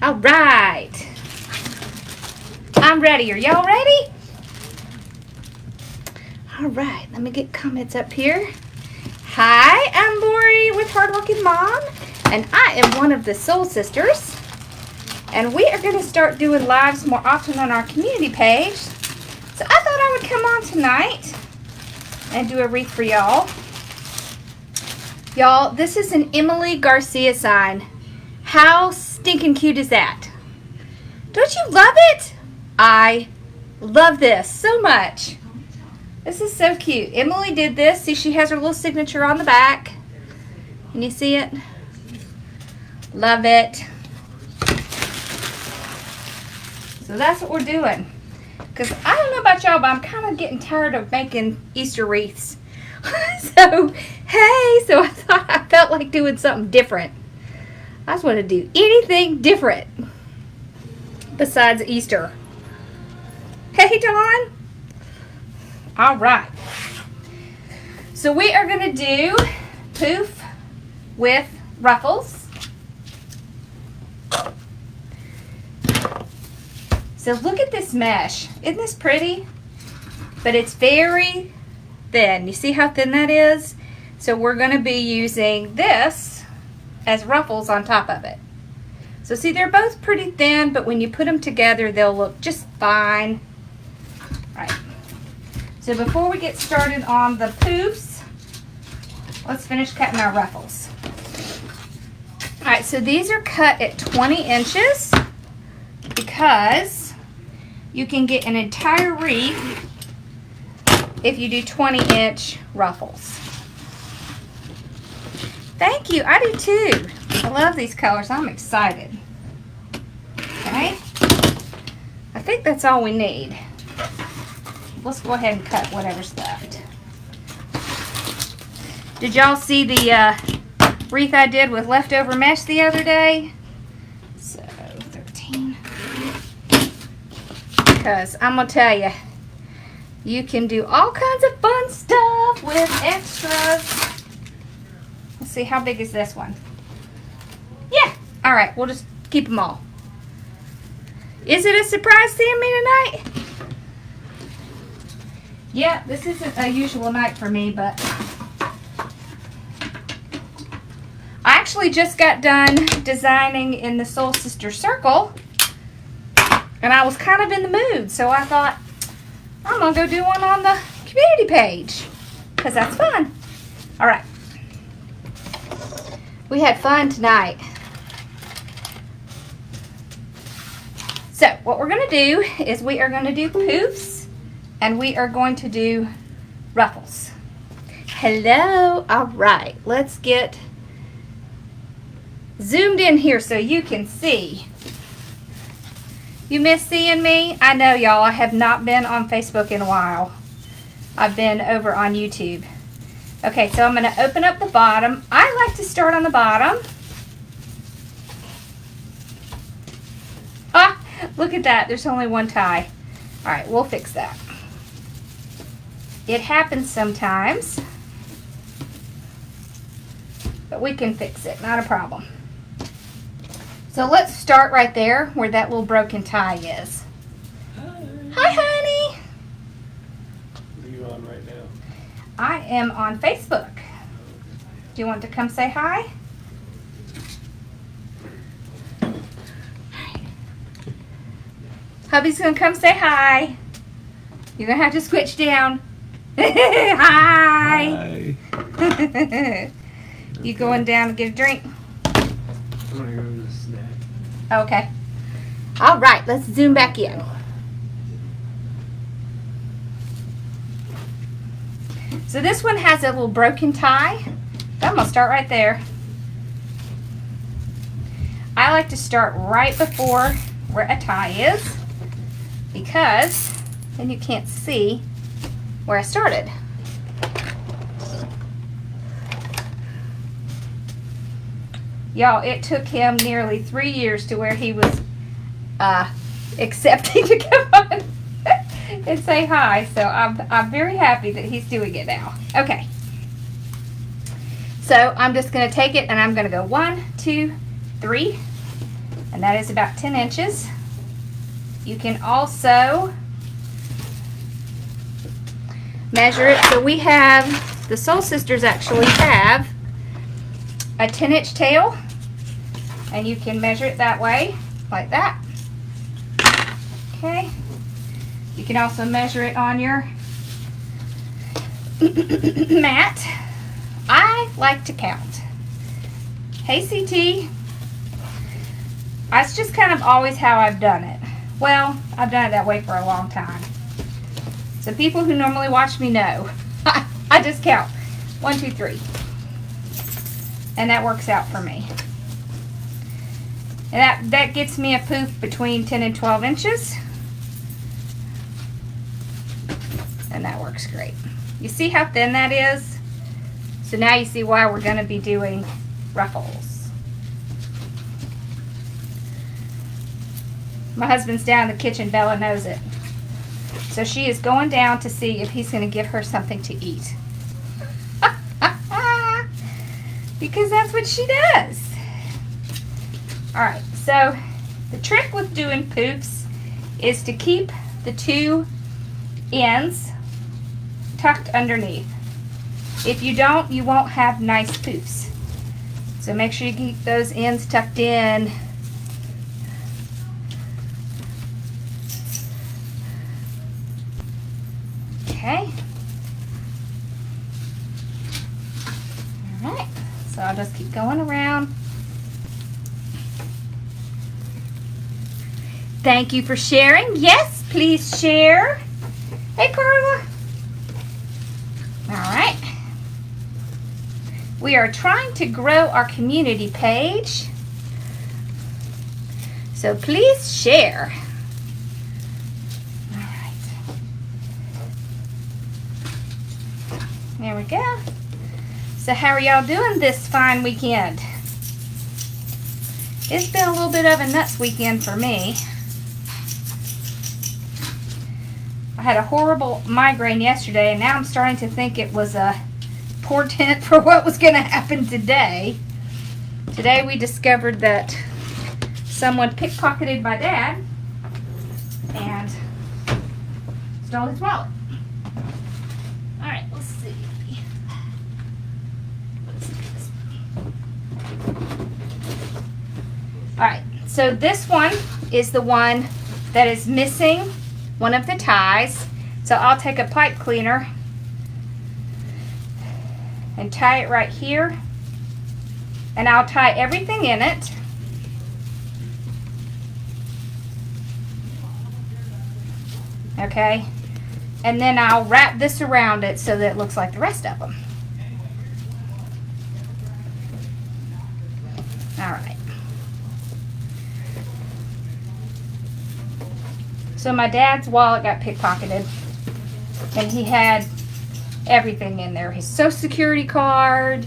All right. I'm ready. Are y'all ready? All right. Let me get comments up here. Hi, I'm Lori with Hardworking Mom, and I am one of the Soul Sisters. And we are going to start doing lives more often on our community page. So I thought I would come on tonight and do a wreath for y'all. Y'all, this is an Emily Garcia sign. How stinking cute is that? Don't you love it? I love this so much. This is so cute. Emily did this. See, she has her little signature on the back. Can you see it? Love it. So that's what we're doing. Because I don't know about y'all, but I'm kind of getting tired of making Easter wreaths. So, hey, so I felt like doing something different. I just want to do anything different besides Easter. Hey, Dawn. All right. So we are going to do poof with ruffles. So look at this mesh. Isn't this pretty? But it's very thin. You see how thin that is? So we're going to be using this as ruffles on top of it. So see, they're both pretty thin, but when you put them together, they'll look just fine. Right. So before we get started on the poofs, let's finish cutting our ruffles. All right, so these are cut at 20 inches because you can get an entire wreath if you do 20-inch ruffles. Thank you, I do too. I love these colors, I'm excited. Okay, I think that's all we need. Let's go ahead and cut whatever's left. Did y'all see the wreath I did with leftover mesh the other day? So, 13. Because I'm going to tell you, you can do all kinds of fun stuff with extras. Let's see, how big is this one? Yeah. All right, we'll just keep them all. Is it a surprise seeing me tonight? Yeah, this isn't a usual night for me, but I actually just got done designing in the Soul Sister Circle, and I was kind of in the mood, so I thought, I'm going to go do one on the community page, because that's fun. All right. We had fun tonight. So what we're going to do is we are going to do poofs and we are going to do ruffles. Hello. All right. Let's get zoomed in here so you can see. You miss seeing me? I know, y'all. I have not been on Facebook in a while. I've been over on YouTube. Okay, so I'm going to open up the bottom. I like to start on the bottom. Ah, look at that. There's only one tie. All right, we'll fix that. It happens sometimes, but we can fix it. Not a problem. So let's start right there where that little broken tie is. Hi, honey. What are you on right now? I am on Facebook. Do you want to come say hi? Hubby's gonna come say hi. You're gonna have to switch down. Hi. Hi. You going down to get a drink? I'm gonna go to the snack. Okay. All right, let's zoom back in. So this one has a little broken tie. I'm gonna start right there. I like to start right before where a tie is because then you can't see where I started. Y'all, it took him nearly 3 years to where he was accepting to come on and say hi. So I'm very happy that he's doing it now. Okay. So I'm just going to take it and I'm going to go 1, 2, 3, and that is about 10 inches. You can also measure it. So we have, the Soul Sisters actually have a 10-inch tail, and you can measure it that way, like that. Okay. You can also measure it on your mat. I like to count. Hey CT. That's just kind of always how I've done it. Well, I've done it that way for a long time. So people who normally watch me know. I just count. 1, 2, 3. And that works out for me. And that gets me a poof between 10 and 12 inches. And that works great. You see how thin that is? So now you see why we're going to be doing ruffles. My husband's down in the kitchen. Bella knows it. So she is going down to see if he's going to give her something to eat. Because that's what she does. Alright, so the trick with doing poofs is to keep the two ends tucked underneath. If you don't, you won't have nice poofs. So make sure you keep those ends tucked in. Okay. Alright, so I'll just keep going around. Thank you for sharing. Yes, please share. Hey, Carla. Alright. We are trying to grow our community page. So please share. There we go. So how are y'all doing this fine weekend? It's been a little bit of a nuts weekend for me. I had a horrible migraine yesterday, and now I'm starting to think it was a portent for what was going to happen today. Today we discovered that someone pickpocketed my dad and stole his wallet. Alright, let's see. Alright, so this one is the one that is missing one of the ties. So I'll take a pipe cleaner and tie it right here. And I'll tie everything in it. Okay. And then I'll wrap this around it so that it looks like the rest of them. Alright. So my dad's wallet got pickpocketed, and he had everything in there. His Social Security card,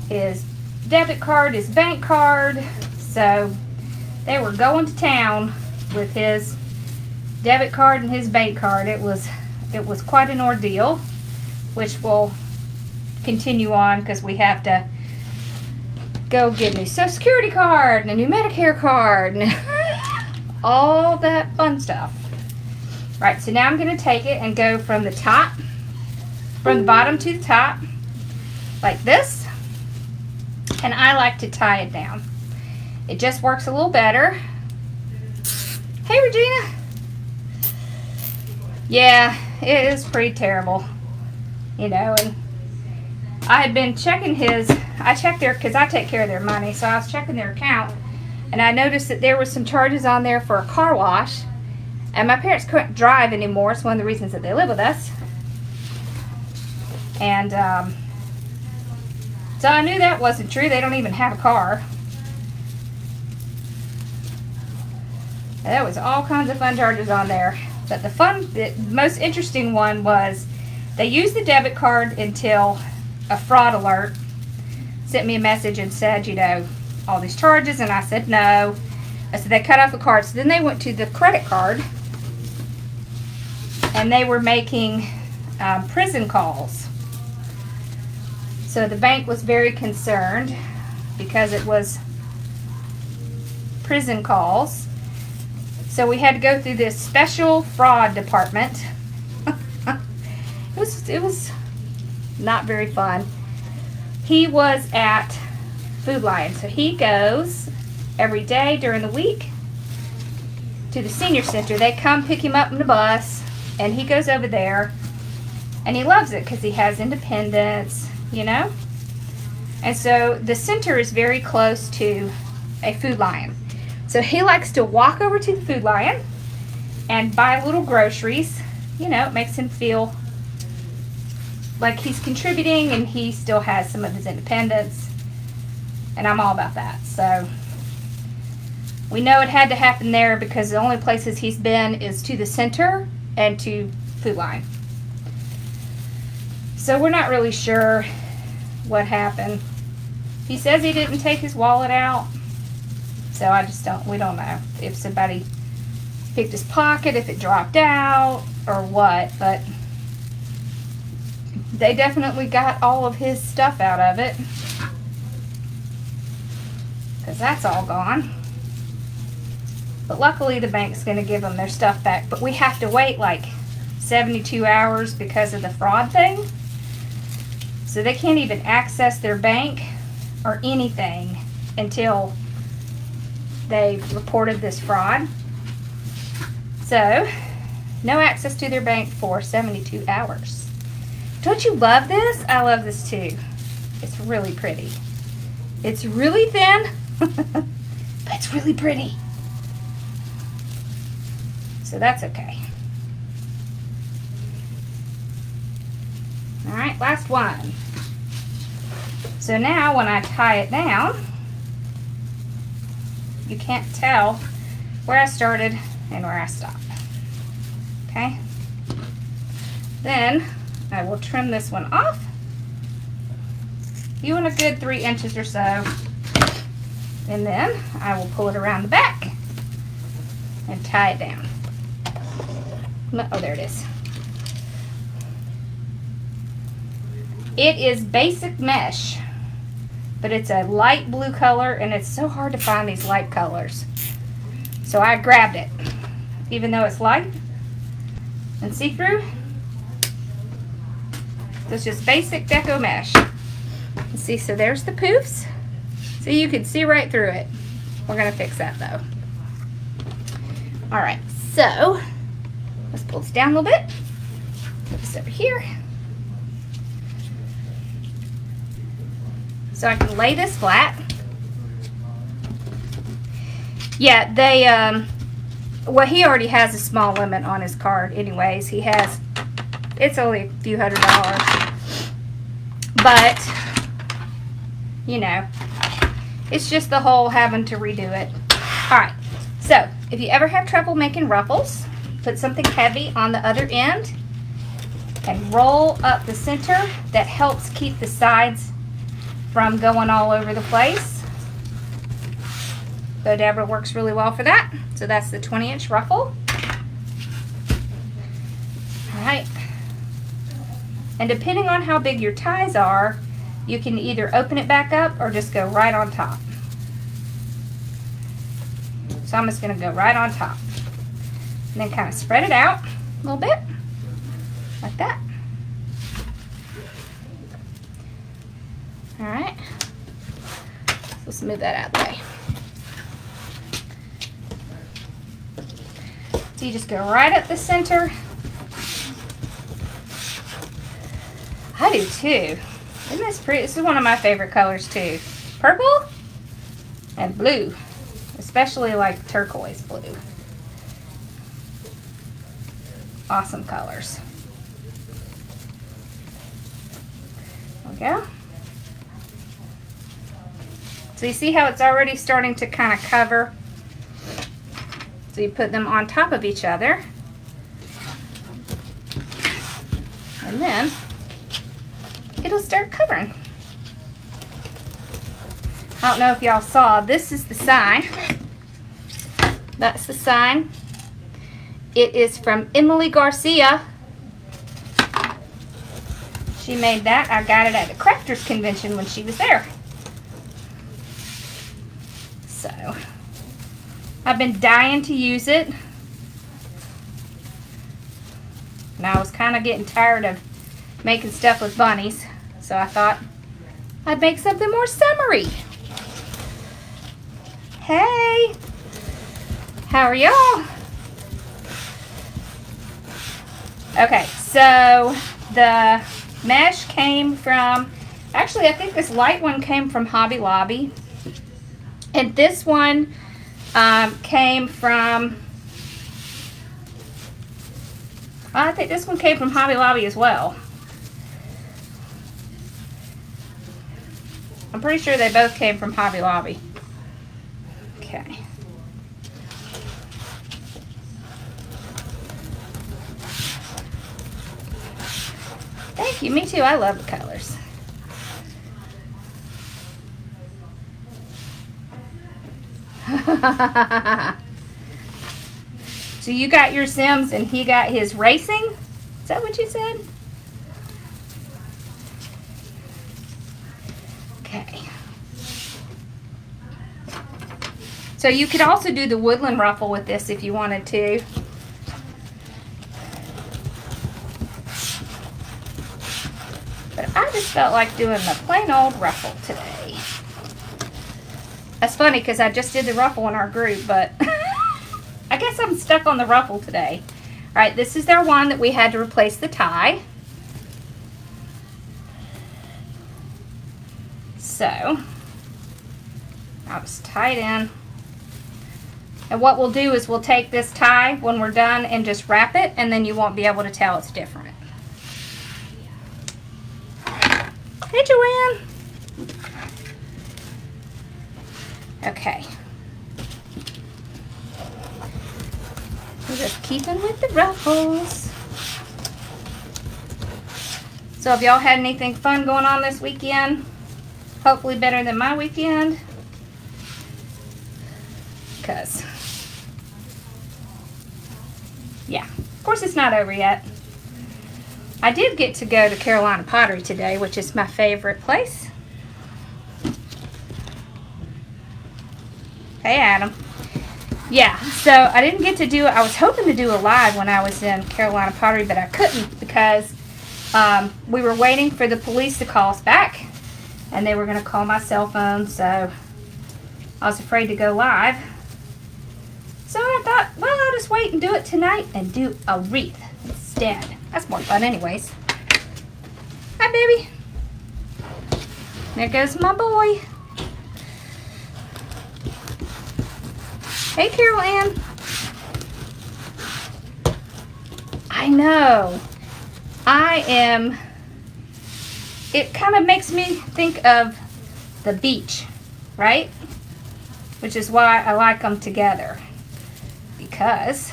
his debit card, his bank card. So they were going to town with his debit card and his bank card. It was quite an ordeal, which will continue on because we have to go get a new Social Security card and a new Medicare card and all that fun stuff. Right, so now I'm going to take it and go from the top, from the bottom to the top, like this. And I like to tie it down. It just works a little better. Hey, Regina. Yeah, it is pretty terrible. You know, and I had been checking I checked their, because I take care of their money, so I was checking their account, and I noticed that there was some charges on there for a car wash, and my parents couldn't drive anymore. It's one of the reasons that they live with us. And so I knew that wasn't true. They don't even have a car. And there was all kinds of fun charges on there. But the most interesting one was they used the debit card until a fraud alert sent me a message and said, you know, all these charges, and I said no. I said they cut off the card. So then they went to the credit card, and they were making prison calls. So the bank was very concerned because it was prison calls. So we had to go through this special fraud department. It was not very fun. He was at Food Lion, so he goes every day during the week to the senior center. They come pick him up in the bus, and he goes over there, and he loves it because he has independence, you know. And so the center is very close to a Food Lion. So he likes to walk over to the Food Lion and buy little groceries. You know, it makes him feel like he's contributing and he still has some of his independence. And I'm all about that. So we know it had to happen there because the only places he's been is to the center and to Food Lion. So we're not really sure what happened. He says he didn't take his wallet out. So we don't know if somebody picked his pocket, if it dropped out, or what, but they definitely got all of his stuff out of it. Because that's all gone. But luckily the bank's going to give them their stuff back. But we have to wait like 72 hours because of the fraud thing. So they can't even access their bank or anything until they've reported this fraud. So, no access to their bank for 72 hours. Don't you love this? I love this too. It's really pretty. It's really thin, but it's really pretty. So that's okay. Alright, last one. So now when I tie it down, you can't tell where I started and where I stopped. Okay? Then I will trim this one off. You want a good 3 inches or so. And then I will pull it around the back and tie it down. Oh, there it is. It is basic mesh, but it's a light blue color, and it's so hard to find these light colors. So I grabbed it, even though it's light and see-through. So it's just basic deco mesh. See, so there's the poofs. So you can see right through it. We're gonna fix that though. All right, so let's pull this down a little bit. Put this over here. So I can lay this flat. Yeah, they, well, he already has a small limit on his card anyways. He has, it's only a few $100. But, you know, it's just the whole having to redo it. Alright, so if you ever have trouble making ruffles, put something heavy on the other end and roll up the center. That helps keep the sides from going all over the place. So Deborah works really well for that. So that's the 20-inch ruffle. Alright. And depending on how big your ties are, you can either open it back up or just go right on top. So I'm just going to go right on top. And then kind of spread it out a little bit. Like that. Alright. Let's move that out of the way. So you just go right up the center. I do too. Isn't this pretty? This is one of my favorite colors too. Purple and blue. Especially like turquoise blue. Awesome colors. There we go. So you see how it's already starting to kind of cover. So you put them on top of each other. And then it'll start covering. I don't know if y'all saw, this is the sign. That's the sign. It is from Emily Garcia. She made that. I got it at the Crafters Convention when she was there. So, I've been dying to use it. And I was kind of getting tired of making stuff with bunnies. So I thought I'd make something more summery. Hey! How are y'all? Okay, so the mesh came from, actually I think this light one came from Hobby Lobby. And this one came from, I think this one came from Hobby Lobby as well. I'm pretty sure they both came from Hobby Lobby. Okay. Thank you, me too, I love the colors. So you got your Sims and he got his racing? Is that what you said? Okay. So you could also do the woodland ruffle with this if you wanted to. But I just felt like doing the plain old ruffle today. That's funny because I just did the ruffle in our group, but I guess I'm stuck on the ruffle today. All right, this is their one that we had to replace the tie. So I'll just tie it in. And what we'll do is we'll take this tie when we're done and just wrap it, and then you won't be able to tell it's different. Hey, Joanne. Okay. We're just keeping with the ruffles. So if y'all had anything fun going on this weekend, hopefully better than my weekend, because yeah, of course it's not over yet. I did get to go to Carolina Pottery today, which is my favorite place. Hey, Adam. Yeah, so I didn't get to do it. I was hoping to do a live when I was in Carolina Pottery, but I couldn't because we were waiting for the police to call us back, and they were going to call my cell phone, so I was afraid to go live. So I thought, well, I'll just wait and do it tonight and do a wreath instead. That's more fun anyways. Hi, baby. There goes my boy. Hey, Carol Ann. I know. It kind of makes me think of the beach, right? Which is why I like them together. Because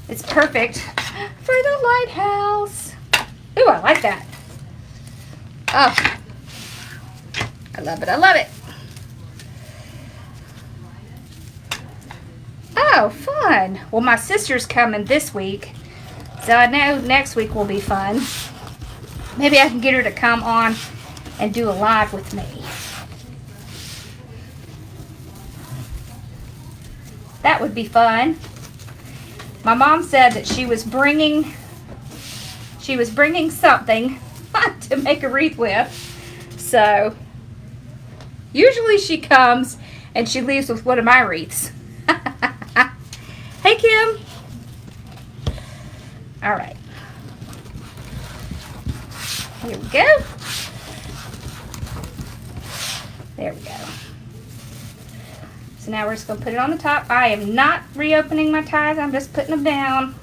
it's perfect for the lighthouse. Ooh, I like that. Oh, I love it. I love it. Oh, fun. Well, my sister's coming this week, so I know next week will be fun. Maybe I can get her to come on and do a live with me. That would be fun. My mom said that she was bringing something to make a wreath with. So usually she comes and she leaves with one of my wreaths. Hey, Kim. All right. Here we go. There we go. So now we're just going to put it on the top. I am not reopening my ties. I'm just putting them down.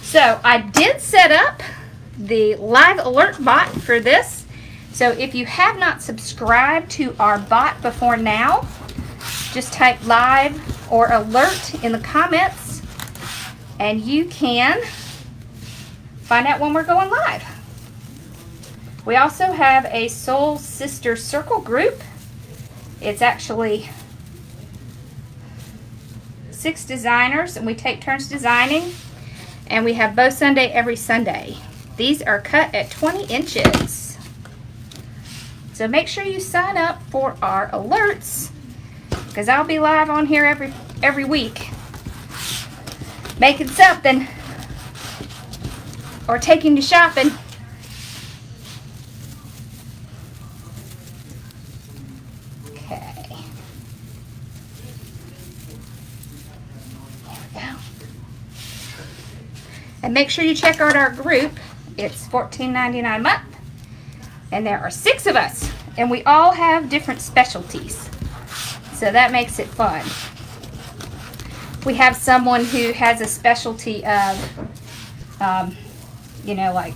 So I did set up the live alert bot for this. So if you have not subscribed to our bot before now, just type live or alert in the comments and you can find out when we're going live. We also have a Soul Sister Circle group. It's actually 6 designers and we take turns designing, and we have Bow Sunday every Sunday. These are cut at 20 inches. So make sure you sign up for our alerts, because I'll be live on here every week making something or taking you shopping. Okay. There we go. And make sure you check out our group. It's $14.99 a month. And there are 6 of us. And we all have different specialties. So that makes it fun. We have someone who has a specialty of, you know, like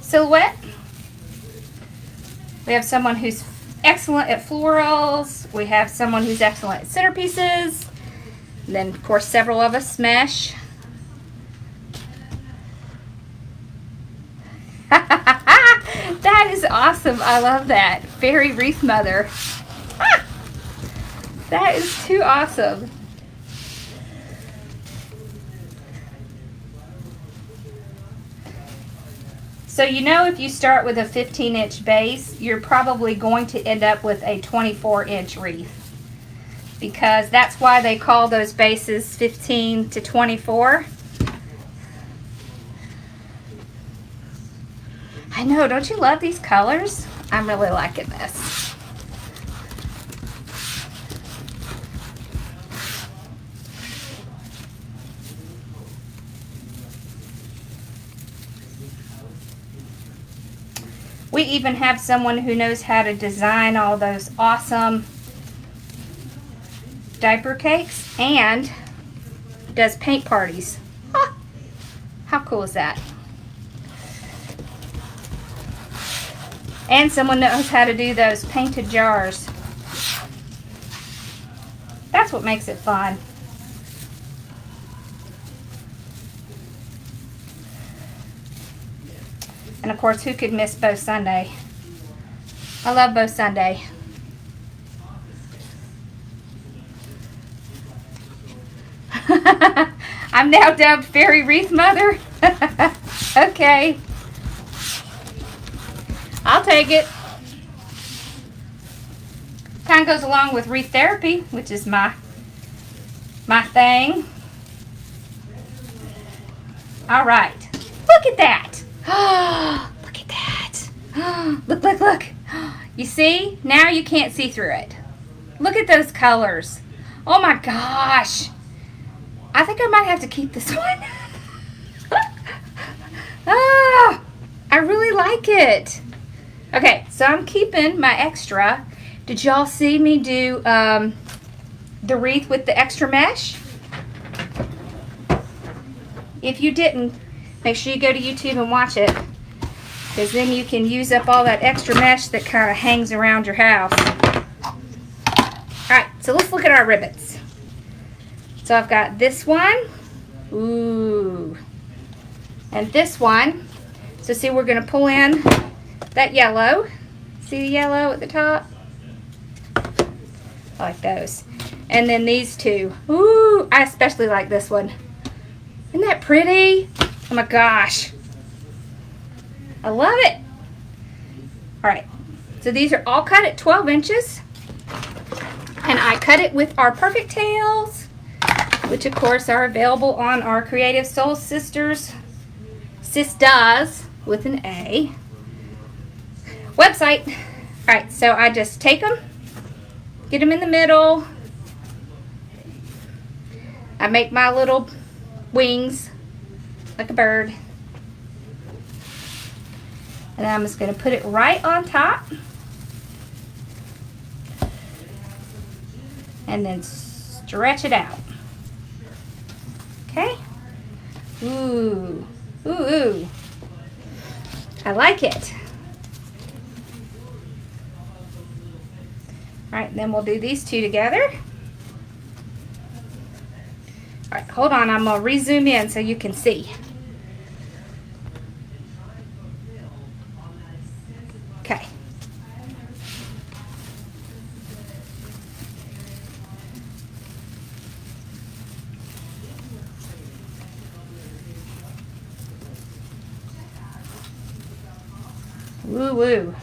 silhouette. We have someone who's excellent at florals. We have someone who's excellent at centerpieces. And then, of course, several of us mesh. That is awesome. I love that. Fairy wreath mother. Ah, that is too awesome. So you know, if you start with a 15-inch base, you're probably going to end up with a 24-inch wreath, because that's why they call those bases 15 to 24. I know, don't you love these colors? I'm really liking this. We even have someone who knows how to design all those awesome diaper cakes and does paint parties. Huh. How cool is that? And someone knows how to do those painted jars. That's what makes it fun. And of course, who could miss Bow Sunday? I love Bow Sunday. I'm now dubbed Fairy Wreath Mother. Okay. I'll take it. Kind of goes along with wreath therapy, which is my thing. All right. Look at that. Look at that. Look. You see? Now you can't see through it. Look at those colors. Oh my gosh. I think I might have to keep this one. I really like it. Okay, so I'm keeping my extra. Did y'all see me do the wreath with the extra mesh? If you didn't, make sure you go to YouTube and watch it, because then you can use up all that extra mesh that kind of hangs around your house. Alright, so let's look at our ribbons. So I've got this one. Ooh. And this one. So see, we're going to pull in that yellow. See the yellow at the top? I like those. And then these two. Ooh, I especially like this one. Isn't that pretty? Oh my gosh. I love it. Alright, so these are all cut at 12 inches. And I cut it with our perfect tails, which of course are available on our Creative Soul Sisters, Sistas with an A, website. Alright, so I just take them, get them in the middle. I make my little wings like a bird. And I'm just going to put it right on top. And then stretch it out. Okay? Ooh. Ooh, ooh. I like it. Alright, then we'll do these two together. Alright, hold on. I'm going to re-zoom in so you can see. Okay. Woo woo.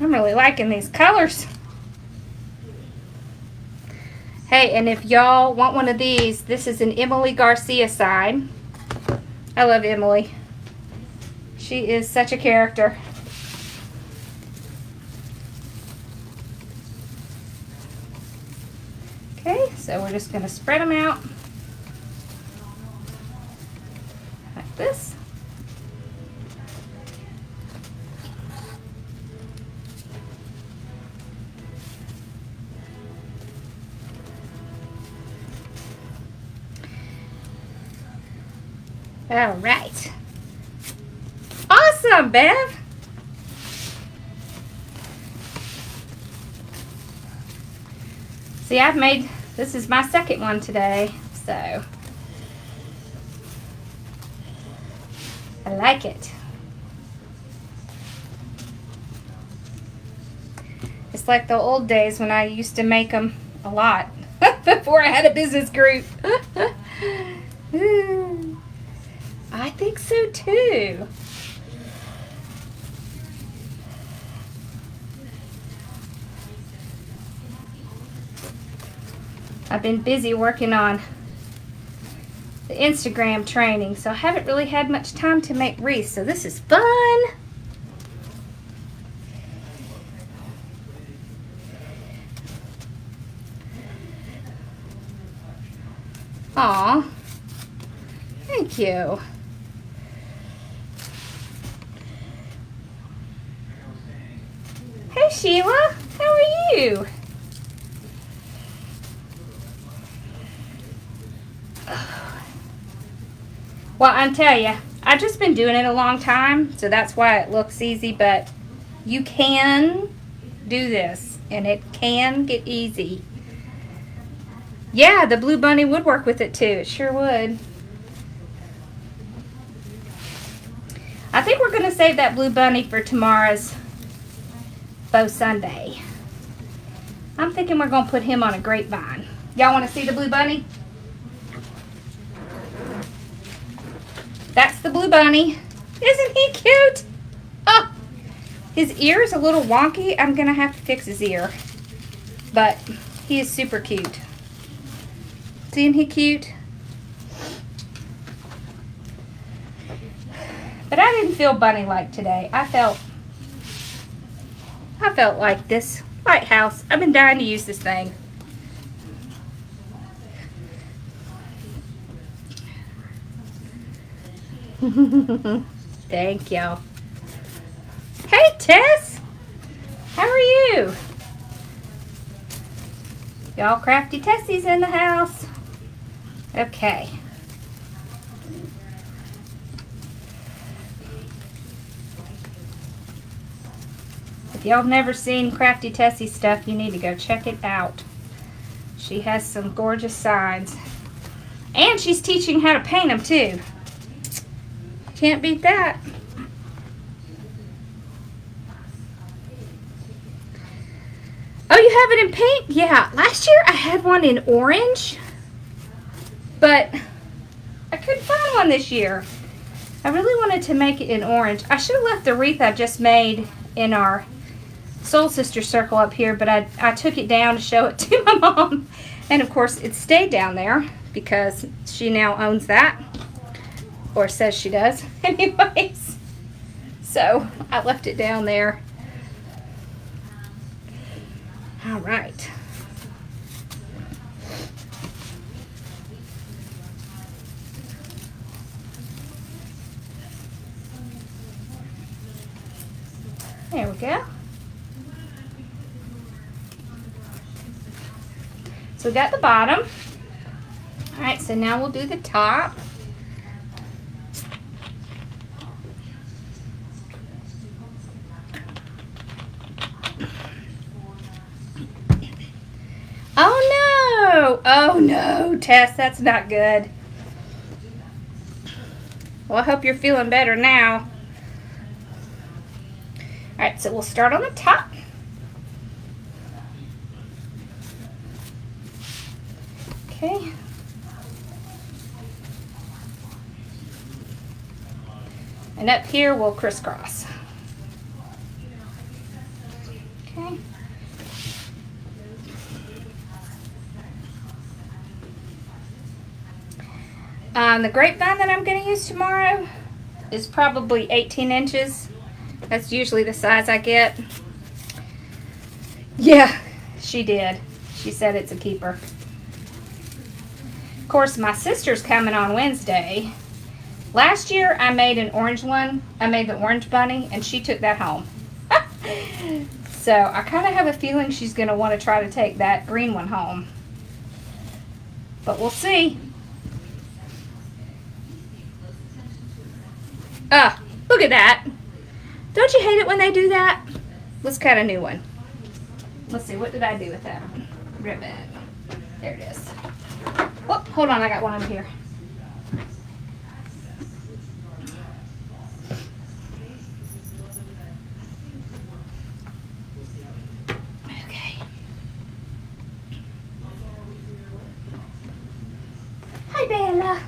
I'm really liking these colors. Hey, and if y'all want one of these, this is an Emily Garcia side. I love Emily. She is such a character. Okay, so we're just going to spread them out like this. All right. Awesome, Bev. See, this is my second one today, so I like it. It's like the old days when I used to make them a lot before I had a business group. I think so too. I've been busy working on the Instagram training, so I haven't really had much time to make wreaths, so this is fun. Aw, thank you. Hey Sheila, how are you? Well, I tell you, I've just been doing it a long time, so that's why it looks easy, but you can do this, and it can get easy. Yeah, the blue bunny would work with it too. It sure would. I think we're going to save that blue bunny for tomorrow's Bow Sunday. I'm thinking we're going to put him on a grapevine. Y'all want to see the blue bunny? That's the blue bunny. Isn't he cute? Oh, his ear is a little wonky. I'm going to have to fix his ear. But he is super cute. Isn't he cute? But I didn't feel bunny-like today. I felt like this lighthouse. I've been dying to use this thing. Thank y'all. Hey Tess, how are you? Y'all crafty Tessies in the house. Okay. If y'all have never seen Crafty Tessie stuff, you need to go check it out. She has some gorgeous signs. And she's teaching how to paint them too. Can't beat that. Oh, you have it in pink? Yeah. Last year I had one in orange, but I couldn't find one this year. I really wanted to make it in orange. I should have left the wreath I just made in our Soul Sister circle up here, but I took it down to show it to my mom. And of course it stayed down there because she now owns that. Or says she does. Anyways. So I left it down there. All right. There we go. So we got the bottom. All right, so now we'll do the top. Oh no! Oh no, Tess, that's not good. Well, I hope you're feeling better now. Alright, so we'll start on the top. Okay. And up here we'll crisscross. Okay. The grapevine that I'm going to use tomorrow is probably 18 inches. That's usually the size I get. Yeah, she did. She said it's a keeper. Of course, my sister's coming on Wednesday. Last year I made an orange one. I made the orange bunny and she took that home. So I kind of have a feeling she's going to want to try to take that green one home. But we'll see. Look at that. Don't you hate it when they do that? Let's cut a new one. Let's see, what did I do with that ribbon? There it is. Oh, hold on, I got one over here. Okay. Hi, Bella.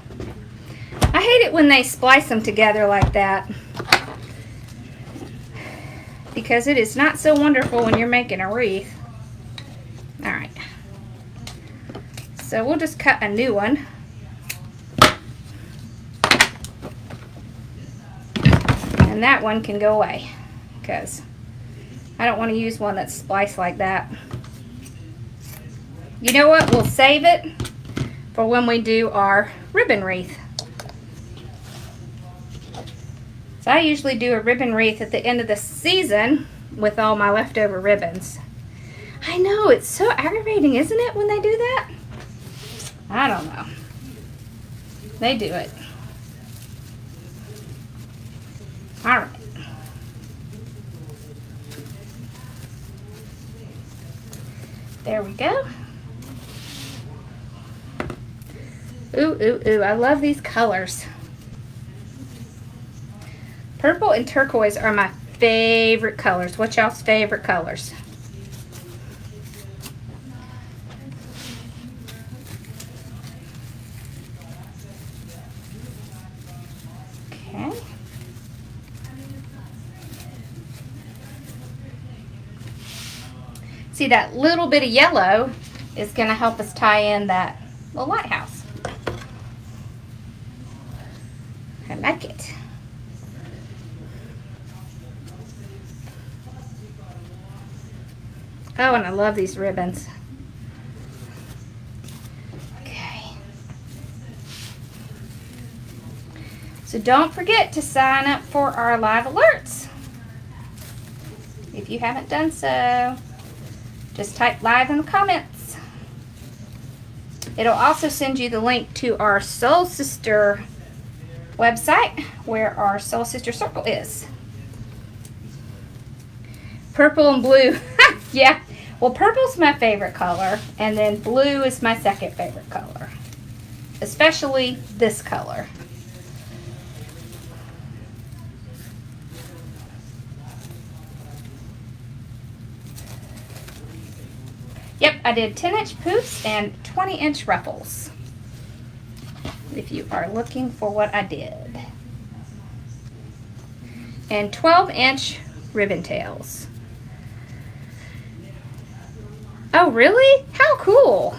I hate it when they splice them together like that, because it is not so wonderful when you're making a wreath. Alright. So we'll just cut a new one. And that one can go away, because I don't want to use one that's spliced like that. You know what? We'll save it for when we do our ribbon wreath. So I usually do a ribbon wreath at the end of the season with all my leftover ribbons. I know, it's so aggravating, isn't it, when they do that? I don't know. They do it. All right. There we go. Ooh, ooh, ooh, I love these colors. Purple and turquoise are my favorite colors. What's y'all's favorite colors? Okay. See, that little bit of yellow is going to help us tie in that little lighthouse. I like it. Oh, and I love these ribbons. Okay. So don't forget to sign up for our live alerts. If you haven't done so, just type live in the comments. It'll also send you the link to our Soul Sister website, where our Soul Sister circle is. Purple and blue. Yeah. Well, purple's my favorite color, and then blue is my second favorite color. Especially this color. Yep, I did 10-inch poofs and 20-inch ruffles, if you are looking for what I did. And 12-inch ribbon tails. Oh, really? How cool.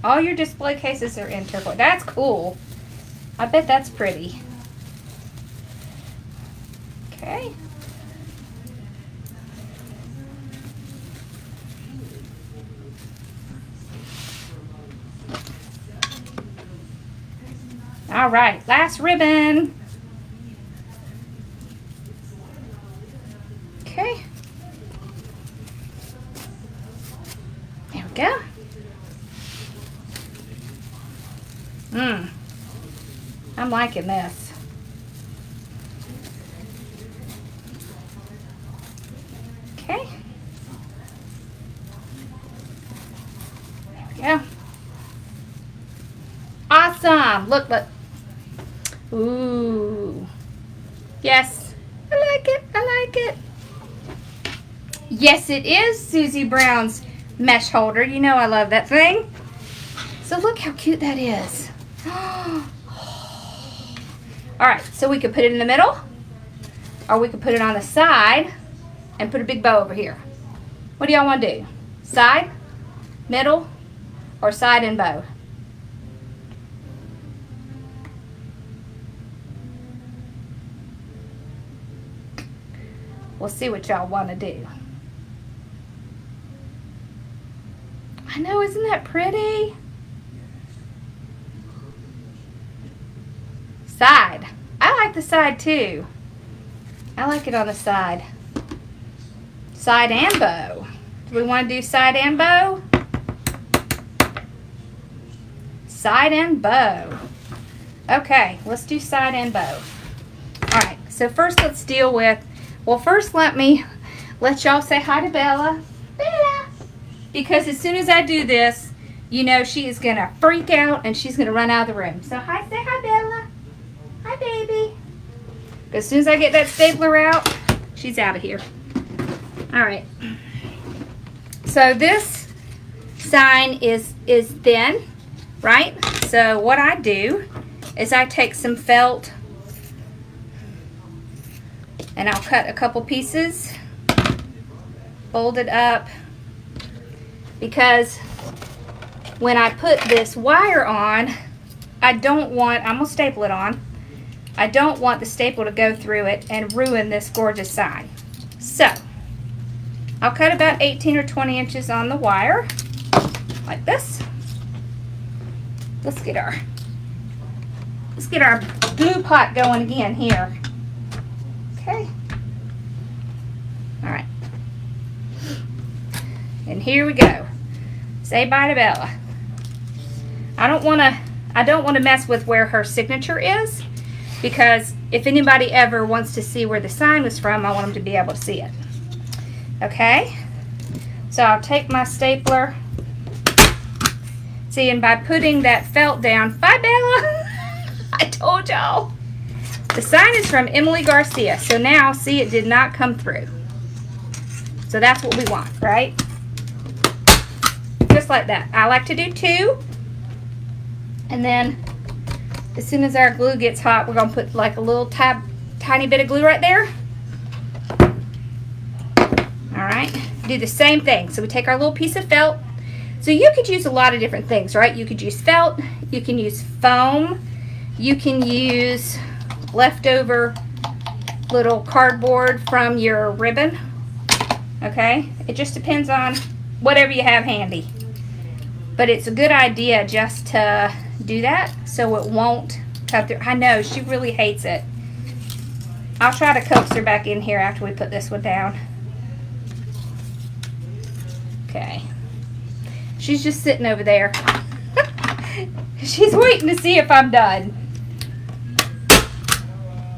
All your display cases are in turquoise. That's cool. I bet that's pretty. Okay. All right, last ribbon. Okay. There we go. I'm liking this. Okay. There we go. Awesome. Look, look. Ooh. Yes. I like it. I like it. Yes, it is Susie Brown's mesh holder. You know I love that thing. So look how cute that is. All All right, so we could put it in the middle, or we could put it on the side and put a big bow over here. What do y'all want to do? Side, middle, or side and bow? We'll see what y'all want to do. I know, isn't that pretty? Side. I like the side too. I like it on the side. Side and bow. Do we want to do side and bow? Side and bow. Okay, let's do side and bow. Alright, so first let's deal with, well first let y'all say hi to Bella. Bella! Because as soon as I do this, you know she is going to freak out and she's going to run out of the room. So say hi Bella. Hi baby. As soon as I get that stapler out, she's out of here. Alright. So this sign is thin, right? So what I do is I take some felt and I'll cut a couple pieces, fold it up, because when I put this wire on, I'm gonna staple it on. I don't want the staple to go through it and ruin this gorgeous sign. So I'll cut about 18 or 20 inches on the wire, like this. Let's get our glue pot going again here. Okay. All right. And here we go. Say bye to Bella. I don't want to mess with where her signature is, because if anybody ever wants to see where the sign was from, I want them to be able to see it. Okay? So I'll take my stapler. See, and by putting that felt down, bye Bella! I told y'all. The sign is from Emily Garcia. So now, see, it did not come through. So that's what we want, right? Just like that. I like to do 2. And then, as soon as our glue gets hot, we're going to put like a little tiny bit of glue right there. Alright. Do the same thing. So we take our little piece of felt. So you could use a lot of different things, right? You could use felt. You can use foam. You can use leftover little cardboard from your ribbon. Okay? It just depends on whatever you have handy. But it's a good idea just to do that so it won't cut through. I know, she really hates it. I'll try to coax her back in here after we put this one down. Okay. She's just sitting over there. She's waiting to see if I'm done.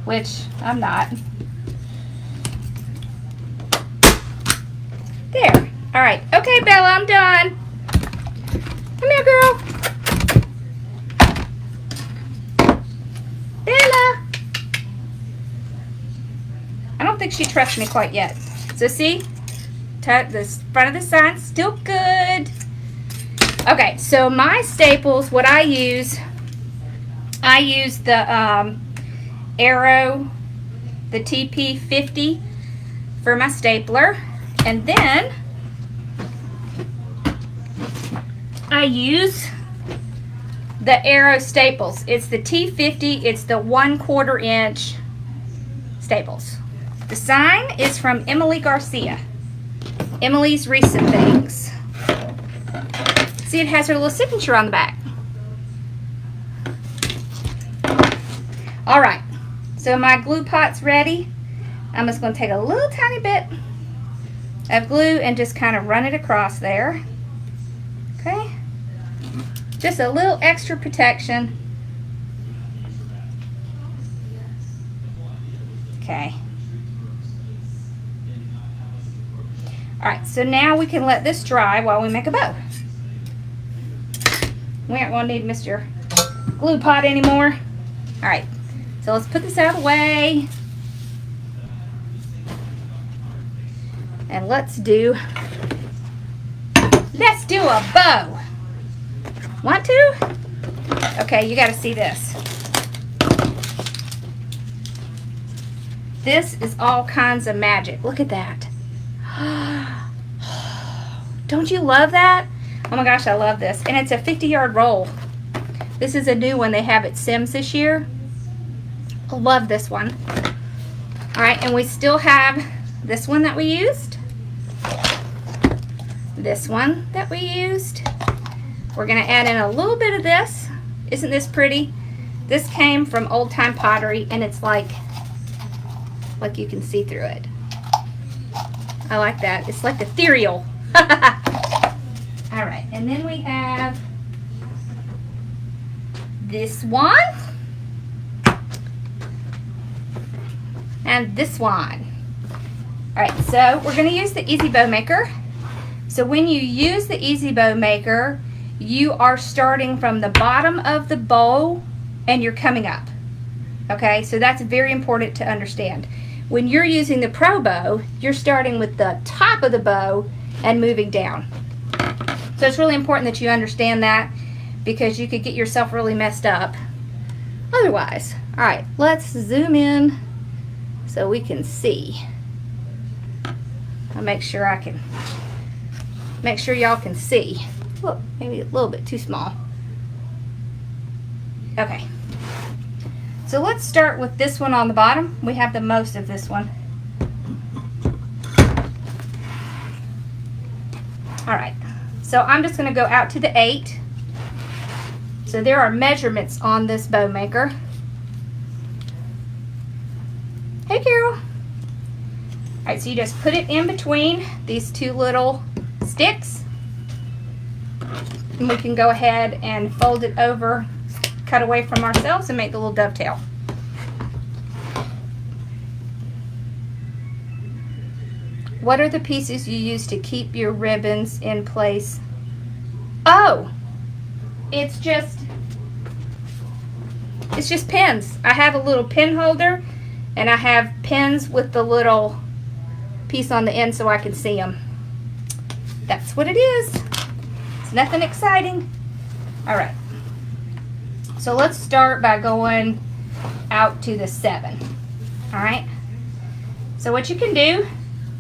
Which I'm not. There. Alright. Okay, Bella, I'm done. Come here, girl. Bella. I don't think she trusts me quite yet. So see? The front of the sign's still good. Okay, so my staples, what I use the Arrow, the TP50 for my stapler. And then I use the Arrow staples. It's the T50. It's the 1/4 inch staples. The sign is from Emily Garcia. Emily's Recent Things. See, it has her little signature on the back. Alright, so my glue pot's ready. I'm just going to take a little tiny bit of glue and just kind of run it across there. Okay? Just a little extra protection. Okay. Alright, so now we can let this dry while we make a bow. We aren't going to need Mr. Glue Pot anymore. Alright, so let's put this out of the way. And let's do a bow. Want to? Okay, you got to see this. This is all kinds of magic. Look at that. Don't you love that? Oh my gosh, I love this. And it's a 50-yard roll. This is a new one they have at Sims this year. I love this one. All right, and we still have this one that we used. This one that we used. We're gonna add in a little bit of this. Isn't this pretty? This came from Old Time Pottery, and it's like you can see through it. I like that. It's like ethereal. All right, and then we have this one and this one. All right, so we're going to use the Easy Bow Maker. So when you use the Easy Bow Maker, you are starting from the bottom of the bow and you're coming up. Okay, so that's very important to understand. When you're using the Pro Bow, you're starting with the top of the bow and moving down. So it's really important that you understand that, because you could get yourself really messed up otherwise. All right, let's zoom in so we can see. I'll make sure y'all can see. Look, maybe a little bit too small. Okay. So let's start with this one on the bottom. We have the most of this one. All right, so I'm just going to go out to the 8. So there are measurements on this bow maker. Hey, Carol. All right, so you just put it in between these two little sticks. And we can go ahead and fold it over, cut away from ourselves, and make the little dovetail. What are the pieces you use to keep your ribbons in place? Oh, it's just pins. I have a little pin holder, and I have pins with the little piece on the end so I can see them. That's what it is. It's nothing exciting. All right. So let's start by going out to the 7. All right. So what you can do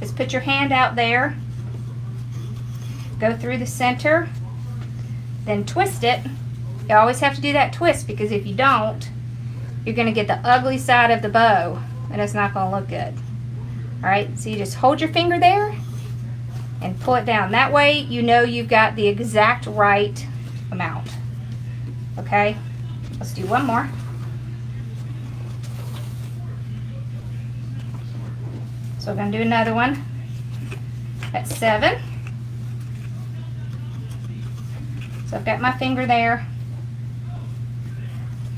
is put your hand out there, go through the center, then twist it. You always have to do that twist, because if you don't, you're going to get the ugly side of the bow, and it's not going to look good. All right, so you just hold your finger there and pull it down. That way you know you've got the exact right amount. Okay, let's do one more. So we're going to do another one at 7. So I've got my finger there.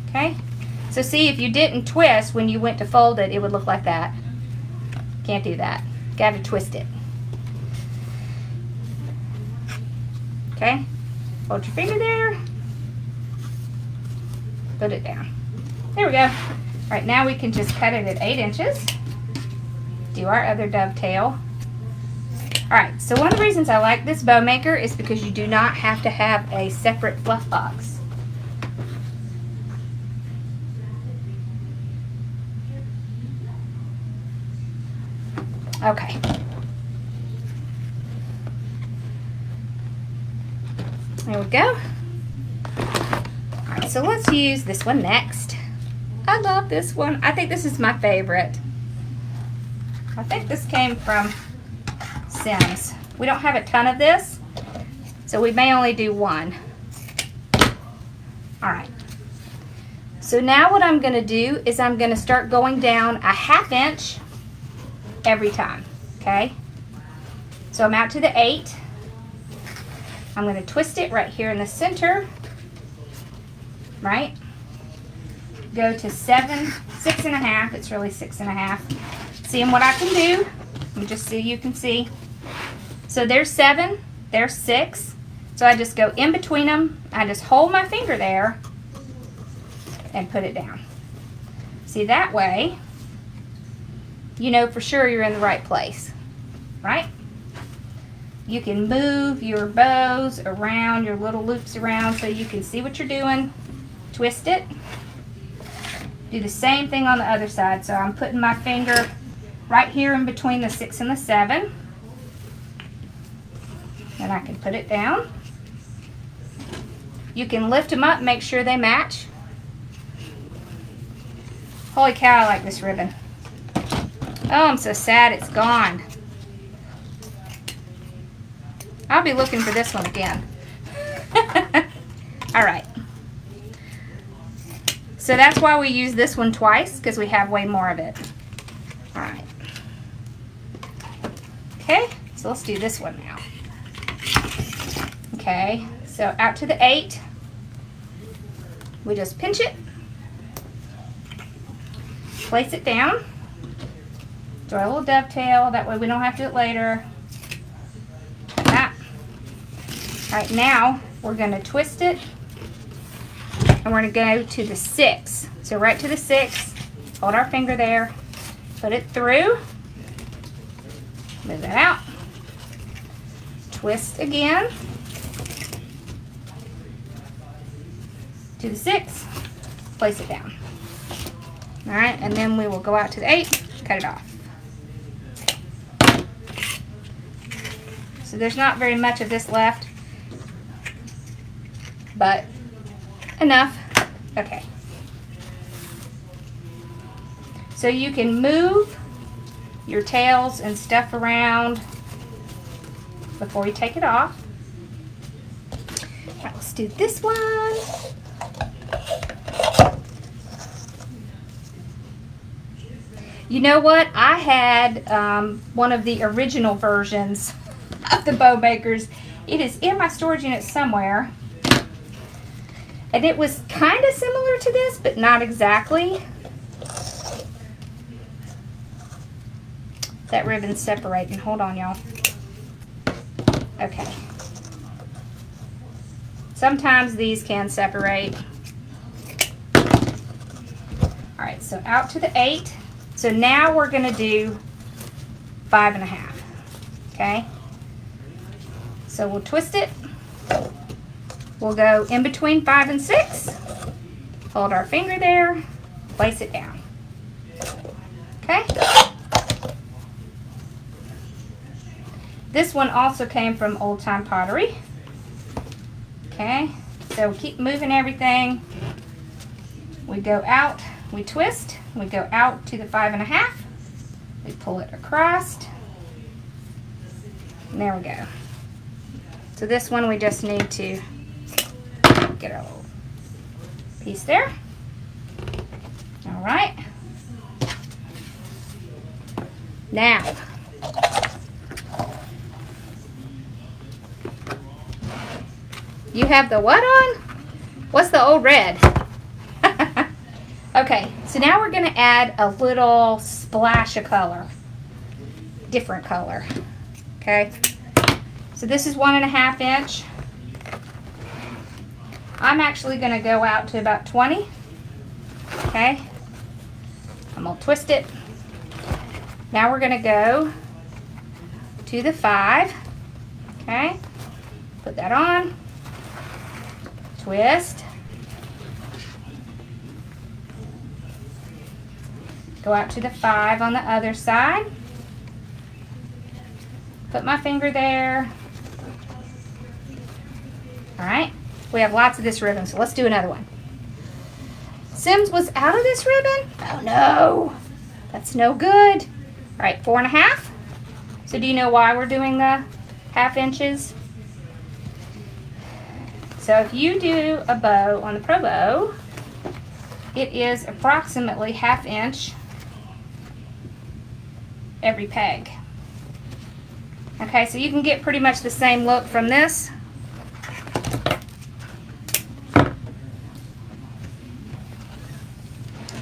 Okay, so see, if you didn't twist when you went to fold it, it would look like that. Can't do that. Got to twist it. Okay, hold your finger there. Put it down. There we go. All right, now we can just cut it at 8 inches. Do our other dovetail. All right, so one of the reasons I like this bow maker is because you do not have to have a separate fluff box. Okay. There we go. All right, so let's use this one next. I love this one. I think this is my favorite. I think this came from Sims. We don't have a ton of this, so we may only do one. All right. So now what I'm going to do is I'm going to start going down a 1/2 inch every time, okay? So I'm out to the 8. I'm going to twist it right here in the center, right? Go to 7, 6.5. It's really 6.5. Seeing what I can do. Let me just see, you can see. So there's 7, there's 6. So I just go in between them. I just hold my finger there and put it down. See, that way, you know for sure you're in the right place, right? You can move your bows around, your little loops around, so you can see what you're doing. Twist it. Do the same thing on the other side. So I'm putting my finger right here in between the 6 and the 7. And I can put it down. You can lift them up, make sure they match. Holy cow, I like this ribbon. Oh, I'm so sad it's gone. I'll be looking for this one again. All right. So that's why we use this one twice, because we have way more of it. All right. Okay, so let's do this one now. Okay, so out to the 8, we just pinch it, place it down, do our little dovetail, that way we don't have to do it later. Like that. All right, now we're going to twist it, and we're going to go to the 6. So right to the 6, hold our finger there, put it through, move that out, twist again, to the 6, place it down. All right, and then we will go out to the 8, cut it off. So there's not very much of this left, but enough. Okay. So you can move your tails and stuff around before you take it off. All right, let's do this one. You know what? I had one of the original versions of the Bow Makers. It is in my storage unit somewhere. And it was kind of similar to this, but not exactly. That ribbon's separating. Hold on, y'all. Okay. Sometimes these can separate. All right, so out to the 8. So now we're going to do 5.5. Okay? So we'll twist it. We'll go in between 5 and 6. Hold our finger there. Place it down. Okay? This one also came from Old Time Pottery. Okay? So keep moving everything. We go out. We twist. We go out to the 5.5. We pull it across. And there we go. So this one we just need to get our little piece there. All right. Now, you have the what on? What's the old red? Okay, so now we're going to add a little splash of color. Different color. Okay. So this is 1.5 inch. I'm actually going to go out to about 20. Okay. I'm going to twist it. Now we're going to go to the 5. Okay. Put that on. Twist. Go out to the 5 on the other side. Put my finger there. All right. We have lots of this ribbon, so let's do another one. Sims was out of this ribbon? Oh no. That's no good. All right, 4.5. So do you know why we're doing the 1/2 inches? So if you do a bow on the Pro Bow, it is approximately 1/2 inch every peg. Okay, so you can get pretty much the same look from this.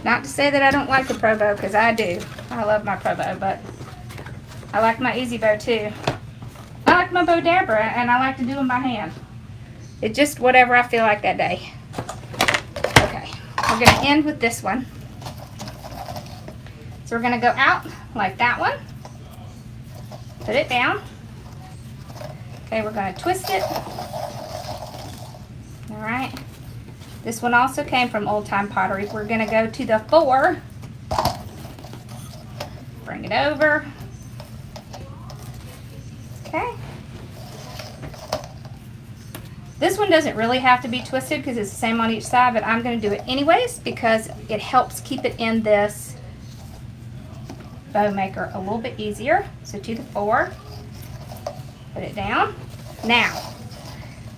Not to say that I don't like the Pro Bow, because I do. I love my Pro Bow, but I like my Easy Bow too. I like my Bow Dabra, and I like to do them by hand. It's just whatever I feel like that day. Okay, we're going to end with this one. So we're going to go out like that one. Put it down. Okay, we're going to twist it. All right. This one also came from Old Time Pottery. We're gonna go to the 4. Bring it over. Okay. This one doesn't really have to be twisted because it's the same on each side, but I'm going to do it anyways because it helps keep it in this bow maker a little bit easier. So to the 4, put it down. Now,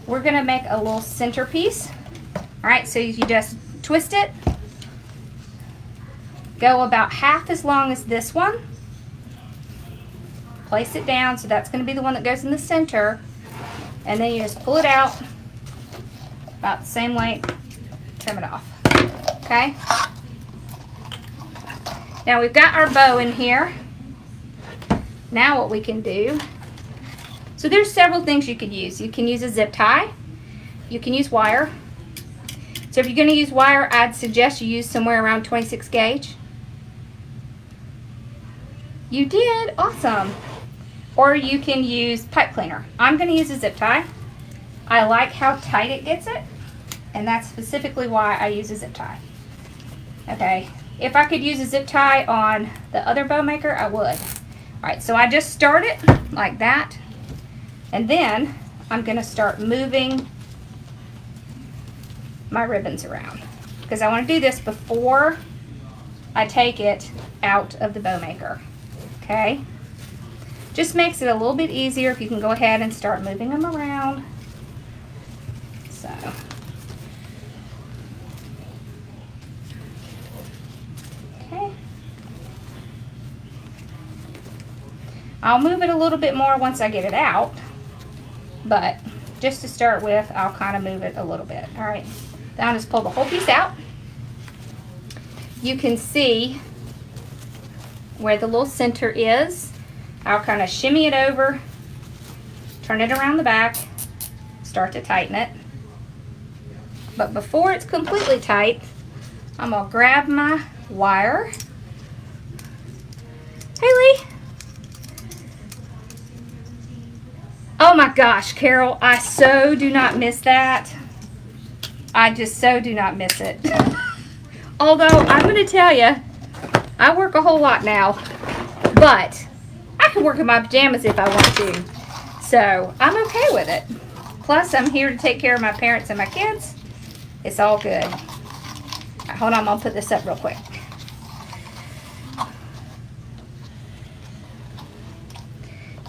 we're going to make a little centerpiece. All right, so you just twist it. Go about half as long as this one. Place it down, so that's going to be the one that goes in the center. And then you just pull it out about the same length, trim it off. Okay? Now we've got our bow in here. Now what we can do, so there's several things you could use. You can use a zip tie. You can use wire. So if you're going to use wire, I'd suggest you use somewhere around 26 gauge. You did, awesome. Or you can use pipe cleaner. I'm going to use a zip tie. I like how tight it gets it, and that's specifically why I use a zip tie. Okay, if I could use a zip tie on the other bow maker, I would. All right, so I just start it like that, and then I'm going to start moving my ribbons around because I want to do this before I take it out of the bow maker. Okay. Just makes it a little bit easier if you can go ahead and start moving them around. So. Okay. I'll move it a little bit more once I get it out, but just to start with, I'll kind of move it a little bit. All right, then I'll just pull the whole piece out. You can see where the little center is. I'll kind of shimmy it over, turn it around the back, start to tighten it. But before it's completely tight, I'm gonna grab my wire. Haley. Oh my gosh, Carol, I so do not miss that. I just so do not miss it. Although, I'm gonna tell you, I work a whole lot now, but I can work in my pajamas if I want to. So, I'm okay with it. Plus, I'm here to take care of my parents and my kids. It's all good. All right, hold on, I'm gonna put this up real quick.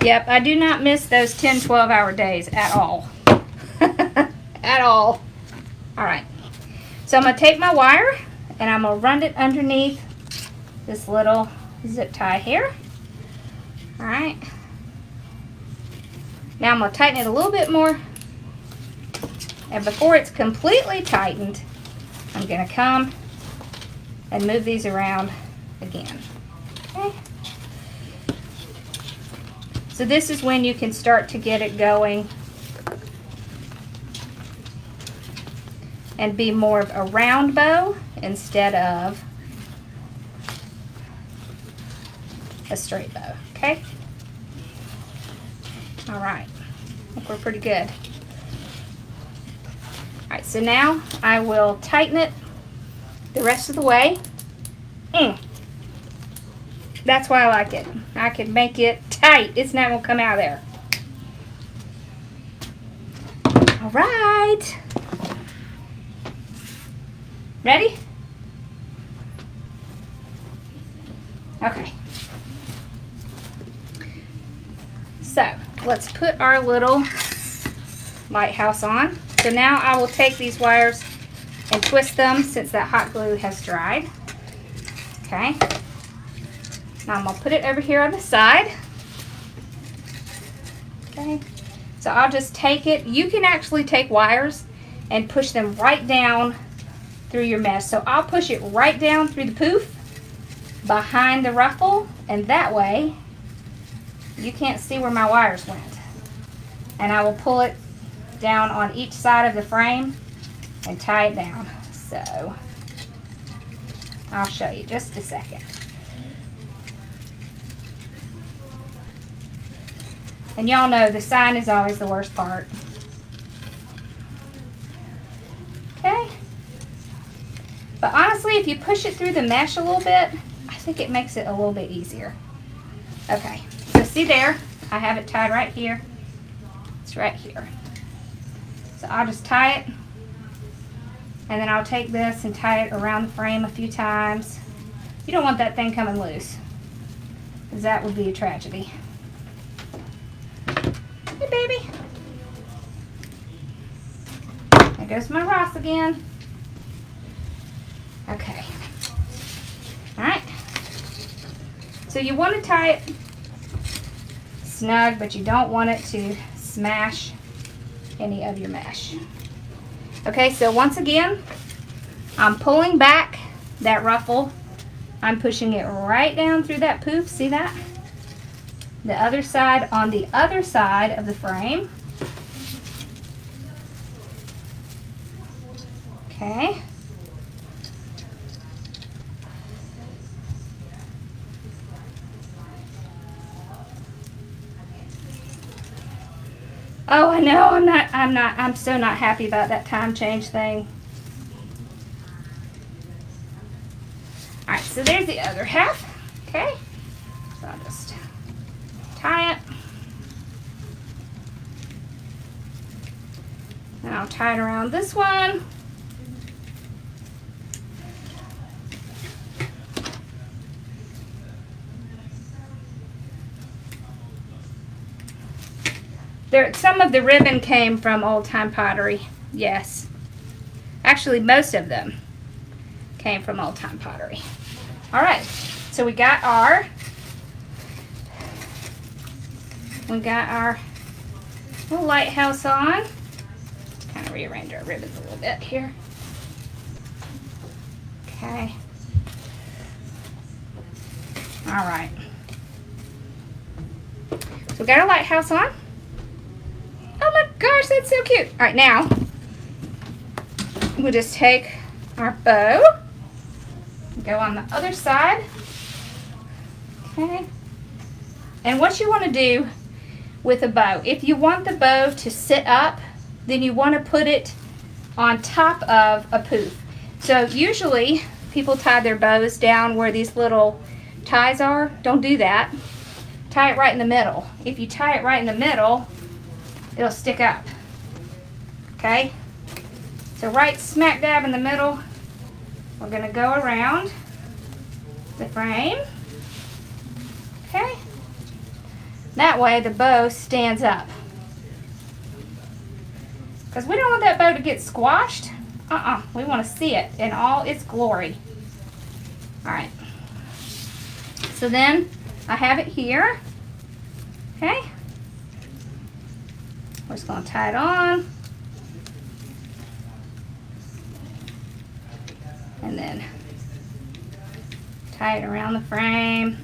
Yep, I do not miss those 10, 12-hour days at all. At all. All right. So I'm going to take my wire and I'm going to run it underneath this little zip tie here. All right. Now I'm going to tighten it a little bit more. And before it's completely tightened, I'm going to come and move these around again. Okay. So this is when you can start to get it going and be more of a round bow instead of a straight bow, okay? All right, I think we're pretty good. All right, so now I will tighten it the rest of the way. That's why I like it. I can make it tight. It's not going to come out of there. All right. Ready? Okay. So, let's put our little lighthouse on. So now I will take these wires and twist them since that hot glue has dried. Okay. Now I'm going to put it over here on the side. Okay. So I'll just take it. You can actually take wires and push them right down through your mesh. So I'll push it right down through the poof behind the ruffle, and that way you can't see where my wires went. And I will pull it down on each side of the frame and tie it down. So I'll show you just a second. And y'all know the sign is always the worst part. Okay, honestly, if you push it through the mesh a little bit, I think it makes it a little bit easier. Okay, so see there, I have it tied right here. It's right here. So I'll just tie it, and then I'll take this and tie it around the frame a few times. You don't want that thing coming loose, because that would be a tragedy. Hey, baby. There goes my Ross again. Okay. All right. So you want to tie it snug, but you don't want it to smash any of your mesh. Okay, so once again, I'm pulling back that ruffle. I'm pushing it right down through that poof. See that? The other side on the other side of the frame. Okay. Oh, I know, I'm so not happy about that time change thing. All right, so there's the other half, okay? So I'll just tie it. And I'll tie it around this one. Some of the ribbon came from old time pottery, yes. Actually, most of them came from old time pottery. All right, so we got our little lighthouse on. Kind of rearrange our ribbons a little bit here. Okay. All right. So we got our lighthouse on. Oh my gosh, that's so cute. All right, now we'll just take our bow, go on the other side. Okay. And what you want to do with a bow, if you want the bow to sit up, then you want to put it on top of a poof. So usually people tie their bows down where these little ties are. Don't do that. Tie it right in the middle. If you tie it right in the middle, it'll stick up. Okay? So right smack dab in the middle, we're going to go around the frame. Okay? That way the bow stands up. Because we don't want that bow to get squashed. We want to see it in all its glory. Alright. So then I have it here. Okay? We're just going to tie it on. And then tie it around the frame.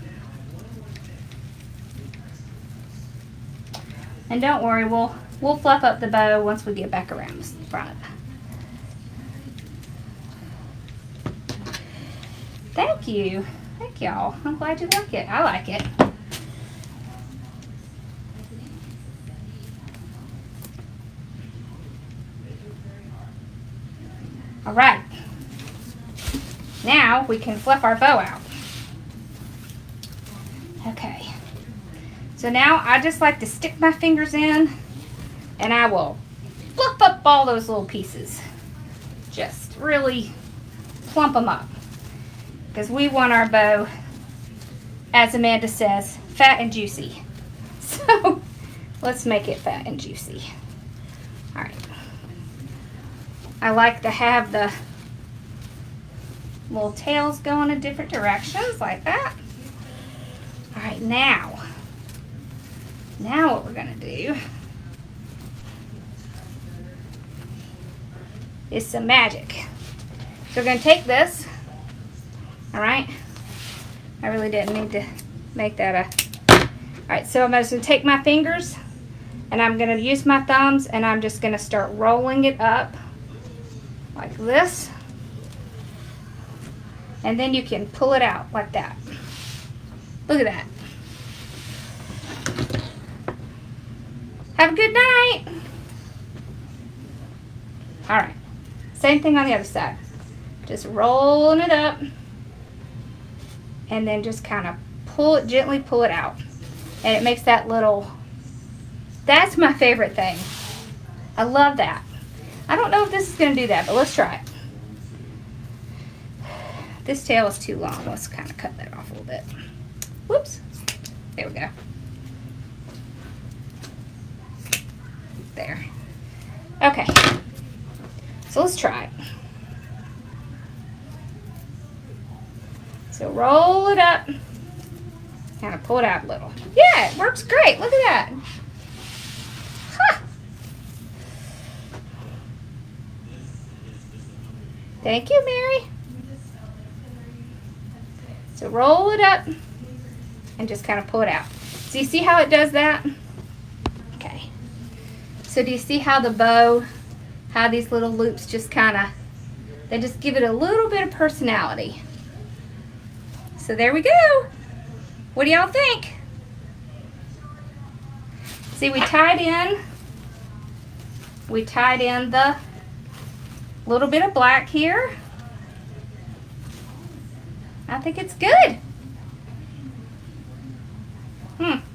And don't worry, we'll fluff up the bow once we get back around the front. Thank you. Thank y'all. I'm glad you like it. I like it. All right. Now we can fluff our bow out. Okay. So now I just like to stick my fingers in and I will fluff up all those little pieces. Just really plump them up. Because we want our bow, as Amanda says, fat and juicy. So let's make it fat and juicy. All right. I like to have the little tails going in different directions like that. All right, now what we're gonna do is some magic. So we're gonna take this, all right? I really didn't need to make that all right, so I'm just gonna take my fingers and I'm gonna use my thumbs and I'm just gonna start rolling it up like this. And then you can pull it out like that. Look at that. Have a good night. All right, same thing on the other side. Just rolling it up. And then just kind of pull it, gently pull it out. And it makes that little, that's my favorite thing. I love that. I don't know if this is going to do that, but let's try it. This tail is too long. Let's kind of cut that off a little bit. Whoops. There we go. There. Okay. So let's try it. So roll it up. Kind of pull it out a little. Yeah, it works great. Look at that. Huh. Thank you, Mary. So roll it up and just kind of pull it out. So you see how it does that? Okay. So do you see how the bow, how these little loops just kind of, they just give it a little bit of personality. So there we go. What do y'all think? See, we tied in the little bit of black here. I think it's good.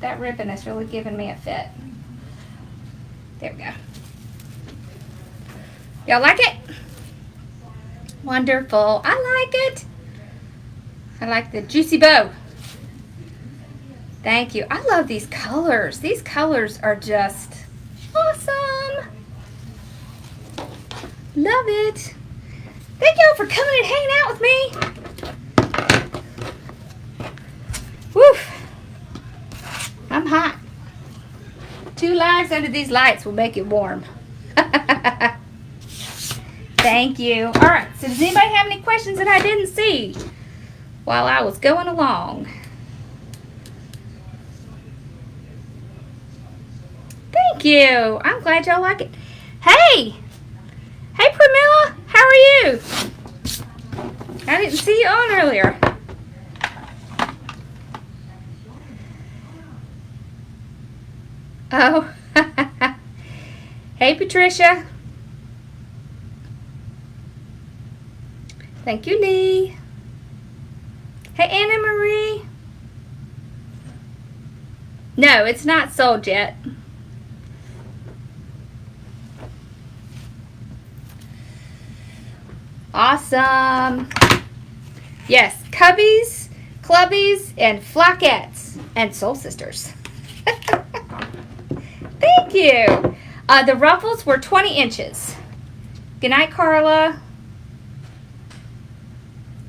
That ribbon is really giving me a fit. There we go. Y'all like it? Wonderful. I like it. I like the juicy bow. Thank you. I love these colors. These colors are just awesome. Love it. Thank y'all for coming and hanging out with me. Woof. I'm hot. 2 lives under these lights will make it warm. Thank you. All right. So does anybody have any questions that I didn't see while I was going along? Thank you. I'm glad y'all like it. Hey. Hey, Pramila. How are you? I didn't see you on earlier. Oh. Hey, Patricia. Thank you, Lee. Hey, Anna Marie. No, it's not sold yet. Awesome. Yes, cubbies, clubbies, and flockettes, and soul sisters. Thank you. The ruffles were 20 inches. Good night, Carla.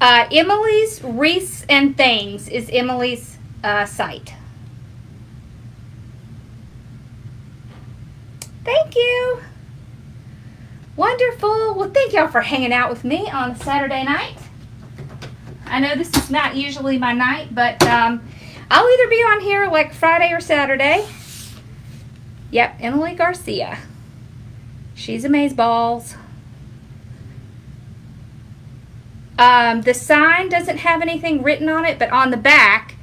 Emily's Wreaths and Things is Emily's site. Thank you. Wonderful. Well, thank y'all for hanging out with me on a Saturday night. I know this is not usually my night, but I'll either be on here like Friday or Saturday. Yep, Emily Garcia. She's amazeballs. The sign doesn't have anything written on it, but on the back,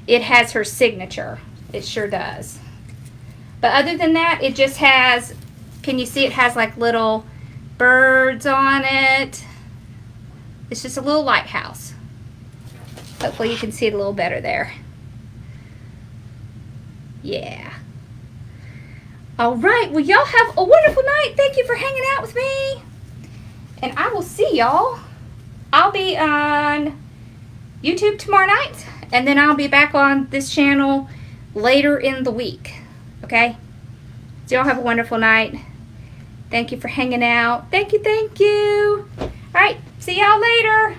it has her signature. It sure does. But other than that, it just has, can you see it has like little birds on it? It's just a little lighthouse. Hopefully you can see it a little better there. Yeah. All right. Well, y'all have a wonderful night. Thank you for hanging out with me. And I will see y'all. I'll be on YouTube tomorrow night, and then I'll be back on this channel later in the week. Okay? So y'all have a wonderful night. Thank you for hanging out. Thank you, thank you. All right. See y'all later.